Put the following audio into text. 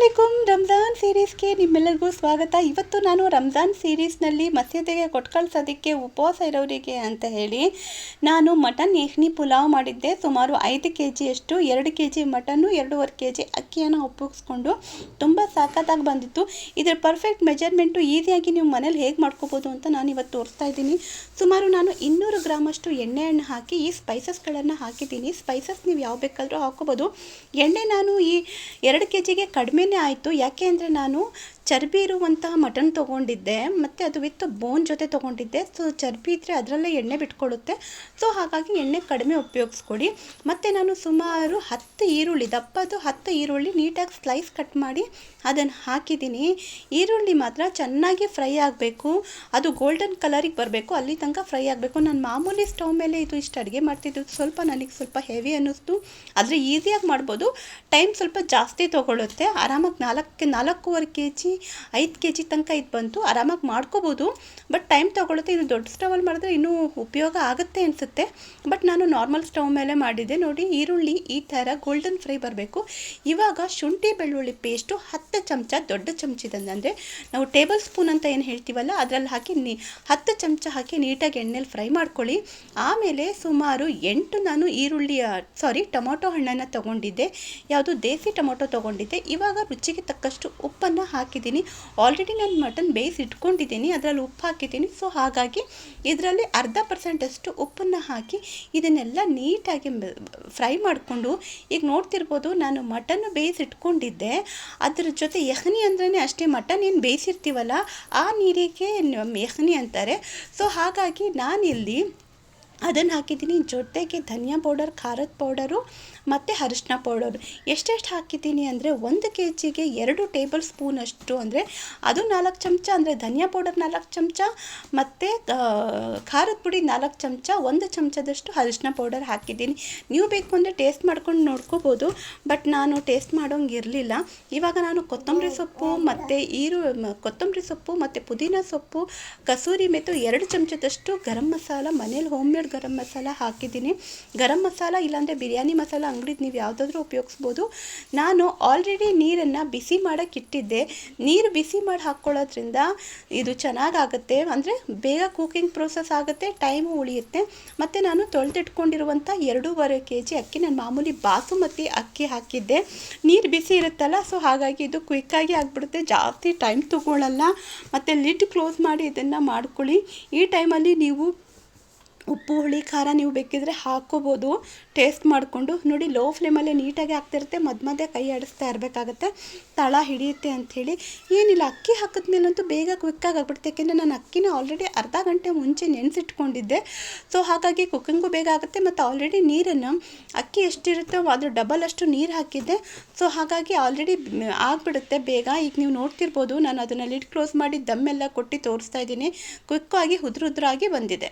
ಅಸ್ಸಲಾಮುಅಲೈಕುಂ. ರಂಜಾನ್ ಸೀರೀಸ್ಗೆ ನಿಮ್ಮೆಲ್ಲರಿಗೂ ಸ್ವಾಗತ. ಇವತ್ತು ನಾನು ರಂಜಾನ್ ಸೀರೀಸ್ನಲ್ಲಿ ಮಸೀದಿಗೆ ಕೊಟ್ಟು ಕಳ್ಸೋದಕ್ಕೆ ಉಪವಾಸ ಇರೋರಿಗೆ ಅಂತ ಹೇಳಿ ನಾನು ಮಟನ್ ಯಖ್ನಿ ಪುಲಾವ್ ಮಾಡಿದ್ದೆ. ಸುಮಾರು 5 kgಯಷ್ಟು 2 kg ಮಟನ್ನು 2.5 kg ಅಕ್ಕಿಯನ್ನು ಉಪಯೋಗಿಸ್ಕೊಂಡು ತುಂಬ ಸಾಕತ್ತಾಗಿ ಬಂದಿತ್ತು. ಇದರ ಪರ್ಫೆಕ್ಟ್ ಮೆಜರ್ಮೆಂಟು ಈಸಿಯಾಗಿ ನೀವು ಮನೇಲಿ ಹೇಗೆ ಮಾಡ್ಕೋಬೋದು ಅಂತ ನಾನು ಇವತ್ತು ತೋರಿಸ್ತಾ ಇದ್ದೀನಿ. ಸುಮಾರು ನಾನು 200 ಗ್ರಾಮಷ್ಟು ಎಣ್ಣೆಯನ್ನು ಹಾಕಿ ಈ ಸ್ಪೈಸಸ್ಗಳನ್ನು ಹಾಕಿದ್ದೀನಿ. ಸ್ಪೈಸಸ್ ನೀವು ಯಾವ ಬೇಕಾದರೂ ಹಾಕೋಬೋದು. ಎಣ್ಣೆ ನಾನು ಈ 2 kgಗೆ ಕಡಿಮೆನೇ ಆಯಿತು. ಯಾಕೆ ಅಂದರೆ ನಾನು ಚರ್ಬಿ ಇರುವಂತಹ ಮಟನ್ ತೊಗೊಂಡಿದ್ದೆ ಮತ್ತು ಅದು ವಿತ್ ಬೋನ್ ಜೊತೆ ತೊಗೊಂಡಿದ್ದೆ. ಸೊ ಚರ್ಬಿ ಇದ್ದರೆ ಅದರಲ್ಲೇ ಎಣ್ಣೆ ಬಿಟ್ಕೊಳ್ಳುತ್ತೆ. ಸೊ ಹಾಗಾಗಿ ಎಣ್ಣೆ ಕಡಿಮೆ ಉಪಯೋಗಿಸ್ಕೊಡಿ. ಮತ್ತು ನಾನು ಸುಮಾರು 10 ಈರುಳ್ಳಿ, ದಪ್ಪದು 10 ಈರುಳ್ಳಿ ನೀಟಾಗಿ ಸ್ಲೈಸ್ ಕಟ್ ಮಾಡಿ ಅದನ್ನು ಹಾಕಿದ್ದೀನಿ. ಈರುಳ್ಳಿ ಮಾತ್ರ ಚೆನ್ನಾಗಿ ಫ್ರೈ ಆಗಬೇಕು, ಅದು ಗೋಲ್ಡನ್ ಕಲರಿಗೆ ಬರಬೇಕು, ಅಲ್ಲಿ ತನಕ ಫ್ರೈ ಆಗಬೇಕು. ನಾನು ಮಾಮೂಲಿ ಸ್ಟವ್ ಮೇಲೆ ಇಷ್ಟು ಅಡುಗೆ ಮಾಡ್ತಿದ್ದು ನನಗೆ ಸ್ವಲ್ಪ ಹೆವಿ ಅನ್ನಿಸ್ತು. ಆದರೆ ಈಸಿಯಾಗಿ ಮಾಡ್ಬೋದು, ಟೈಮ್ ಸ್ವಲ್ಪ ಜಾಸ್ತಿ ತೊಗೊಳುತ್ತೆ. ಆರಾಮಾಗಿ 4.5 kg 5 kg ತನಕ ಇದು ಬಂತು. ಆರಾಮಾಗಿ ಮಾಡ್ಕೋಬೋದು, ಬಟ್ ಟೈಮ್ ತೊಗೊಳುತ್ತೆ. ಇನ್ನು ದೊಡ್ಡ ಸ್ಟವಲ್ಲಿ ಮಾಡಿದ್ರೆ ಇನ್ನೂ ಉಪಯೋಗ ಆಗುತ್ತೆ ಅನಿಸುತ್ತೆ. ಬಟ್ ನಾನು ನಾರ್ಮಲ್ ಸ್ಟವ್ ಮೇಲೆ ಮಾಡಿದ್ದೆ. ನೋಡಿ, ಈರುಳ್ಳಿ ಈ ಥರ ಗೋಲ್ಡನ್ ಫ್ರೈ ಬರಬೇಕು. ಇವಾಗ ಶುಂಠಿ ಬೆಳ್ಳುಳ್ಳಿ ಪೇಸ್ಟು 10 ಚಮಚ, ದೊಡ್ಡ ಚಮಚದಿಂದ ಅಂದರೆ ನಾವು ಟೇಬಲ್ ಸ್ಪೂನ್ ಅಂತ ಏನು ಹೇಳ್ತೀವಲ್ಲ ಅದರಲ್ಲಿ ಹಾಕಿ 10 ಚಮಚ ಹಾಕಿ ನೀಟಾಗಿ ಎಣ್ಣೆಲಿ ಫ್ರೈ ಮಾಡ್ಕೊಳ್ಳಿ. ಆಮೇಲೆ ಸುಮಾರು 8 ನಾನು ಟೊಮೊಟೊ ಹಣ್ಣನ್ನು ತೊಗೊಂಡಿದ್ದೆ. ಯಾವುದು ದೇಸಿ ಟೊಮೊಟೊ ತೊಗೊಂಡಿದ್ದೆ. ಇವಾಗ ರುಚಿಗೆ ತಕ್ಕಷ್ಟು ಉಪ್ಪನ್ನು ಹಾಕಿದ್ದೀನಿ. ಆಲ್ರೆಡಿ ನಾನು ಮಟನ್ ಬೇಯಿಸಿ ಇಟ್ಕೊಂಡಿದ್ದೀನಿ, ಅದರಲ್ಲಿ ಉಪ್ಪು ಹಾಕಿದ್ದೀನಿ. ಸೊ ಹಾಗಾಗಿ ಇದರಲ್ಲಿ 0.5% ಉಪ್ಪನ್ನು ಹಾಕಿ ಇದನ್ನೆಲ್ಲ ನೀಟಾಗಿ ಫ್ರೈ ಮಾಡಿಕೊಂಡು, ಈಗ ನೋಡ್ತಿರ್ಬೋದು ನಾನು ಮಟನ್ನು ಬೇಯಿಸಿ ಇಟ್ಕೊಂಡಿದ್ದೆ. ಅದ್ರ ಜೊತೆ ಯಖ್ನಿ ಅಂದ್ರೇ ಅಷ್ಟೇ, ಮಟನ್ ಏನು ಬೇಯಿಸಿರ್ತೀವಲ್ಲ ಆ ನೀರಿಗೆ ಯಖ್ನಿ ಅಂತಾರೆ. ಸೊ ಹಾಗಾಗಿ ನಾನಿಲ್ಲಿ ಅದನ್ನು ಹಾಕಿದ್ದೀನಿ. ಜೊತೆಗೆ ಧನಿಯಾ ಪೌಡರ್, ಖಾರದ ಪೌಡರು ಮತ್ತು ಅರಿಶಿನ ಪೌಡರು ಎಷ್ಟೆಷ್ಟು ಹಾಕಿದ್ದೀನಿ ಅಂದರೆ 1 kgಗೆ 2 ಟೇಬಲ್ ಸ್ಪೂನಷ್ಟು, ಅಂದರೆ ಅದು 4 ಚಮಚ, ಅಂದರೆ ಧನಿಯಾ ಪೌಡರ್ 4 ಚಮಚ ಮತ್ತು ಖಾರದ ಪುಡಿ 4 ಚಮಚ, 1 ಚಮಚದಷ್ಟು ಅರಿಶಿನ ಪೌಡರ್ ಹಾಕಿದ್ದೀನಿ. ನೀವು ಬೇಕು ಅಂದರೆ ಟೇಸ್ಟ್ ಮಾಡ್ಕೊಂಡು ನೋಡ್ಕೋಬೋದು, ಬಟ್ ನಾನು ಟೇಸ್ಟ್ ಮಾಡೋಂಗೆ ಇರಲಿಲ್ಲ. ಇವಾಗ ನಾನು ಕೊತ್ತಂಬರಿ ಸೊಪ್ಪು ಮತ್ತು ಪುದೀನ ಸೊಪ್ಪು, ಕಸೂರಿ ಮೆಥು 2 ಚಮಚದಷ್ಟು ಗರಂ ಮಸಾಲ, ಮನೇಲಿ ಹೋಮ್ ಮೇಡ್ ಗರಂ ಮಸಾಲ ಹಾಕಿದ್ದೀನಿ. ಗರಂ ಮಸಾಲ ಇಲ್ಲಾಂದರೆ ಬಿರಿಯಾನಿ ಮಸಾಲ ಅಂಗಡಿದು ನೀವು ಯಾವುದಾದ್ರೂ ಉಪಯೋಗಿಸ್ಬೋದು. ನಾನು ಆಲ್ರೆಡಿ ನೀರನ್ನು ಬಿಸಿ ಮಾಡೋಕ್ಕೆ ಇಟ್ಟಿದ್ದೆ. ನೀರು ಬಿಸಿ ಮಾಡಿ ಹಾಕ್ಕೊಳ್ಳೋದ್ರಿಂದ ಇದು ಚೆನ್ನಾಗಾಗುತ್ತೆ, ಅಂದರೆ ಬೇಗ ಕುಕಿಂಗ್ ಪ್ರೋಸೆಸ್ ಆಗುತ್ತೆ, ಟೈಮು ಉಳಿಯುತ್ತೆ. ಮತ್ತು ನಾನು ತೊಳೆದಿಟ್ಕೊಂಡಿರುವಂಥ 2.5 kg ಅಕ್ಕಿ, ನಾನು ಮಾಮೂಲಿ ಬಾಸುಮತಿ ಅಕ್ಕಿ ಹಾಕಿದ್ದೆ. ನೀರು ಬಿಸಿ ಇರುತ್ತಲ್ಲ, ಸೊ ಹಾಗಾಗಿ ಇದು ಕ್ವಿಕ್ಕಾಗಿ ಆಗಿಬಿಡುತ್ತೆ, ಜಾಸ್ತಿ ಟೈಮ್ ತೊಗೊಳ್ಳಲ್ಲ. ಮತ್ತು ಲಿಡ್ ಕ್ಲೋಸ್ ಮಾಡಿ ಇದನ್ನು ಮಾಡ್ಕೊಳ್ಳಿ. ಈ ಟೈಮಲ್ಲಿ ನೀವು ಉಪ್ಪು ಹುಳಿ ಖಾರ ನೀವು ಬೇಕಿದ್ರೆ ಹಾಕ್ಕೋಬೋದು ಟೇಸ್ಟ್ ಮಾಡಿಕೊಂಡು. ನೋಡಿ, ಲೋ ಫ್ಲೇಮಲ್ಲೇ ನೀಟಾಗಿ ಆಗ್ತಿರುತ್ತೆ, ಮಧ್ಯೆ ಕೈ ಆಡಿಸ್ತಾ ಇರಬೇಕಾಗತ್ತೆ, ತಳ ಹಿಡಿಯುತ್ತೆ ಅಂಥೇಳಿ. ಏನಿಲ್ಲ, ಅಕ್ಕಿ ಹಾಕಿದ್ಮೇಲಂತೂ ಬೇಗ ಕ್ವಿಕ್ಕಾಗಿ ಆಗ್ಬಿಡುತ್ತೆ. ಯಾಕೆಂದರೆ ನಾನು ಅಕ್ಕಿನ ಆಲ್ರೆಡಿ ಅರ್ಧ ಗಂಟೆ ಮುಂಚೆ ನೆನೆಸಿಟ್ಕೊಂಡಿದ್ದೆ. ಸೊ ಹಾಗಾಗಿ ಕುಕ್ಕಿಂಗು ಬೇಗ ಆಗುತ್ತೆ. ಮತ್ತು ಆಲ್ರೆಡಿ ನೀರನ್ನು ಅಕ್ಕಿ ಎಷ್ಟಿರುತ್ತೋ ಅದ್ರ ಡಬಲ್ ಅಷ್ಟು ನೀರು ಹಾಕಿದ್ದೆ. ಸೊ ಹಾಗಾಗಿ ಆಲ್ರೆಡಿ ಆಗಿಬಿಡುತ್ತೆ ಬೇಗ. ಈಗ ನೀವು ನೋಡ್ತಿರ್ಬೋದು, ನಾನು ಅದನ್ನು ಲಿಡ್ ಕ್ಲೋಸ್ ಮಾಡಿ ದಮ್ಮೆಲ್ಲ ಕೊಟ್ಟು ತೋರಿಸ್ತಾ ಇದ್ದೀನಿ. ಕ್ವಿಕ್ಕಾಗಿ ಉದ್ರಾಗಿ ಬಂದಿದೆ.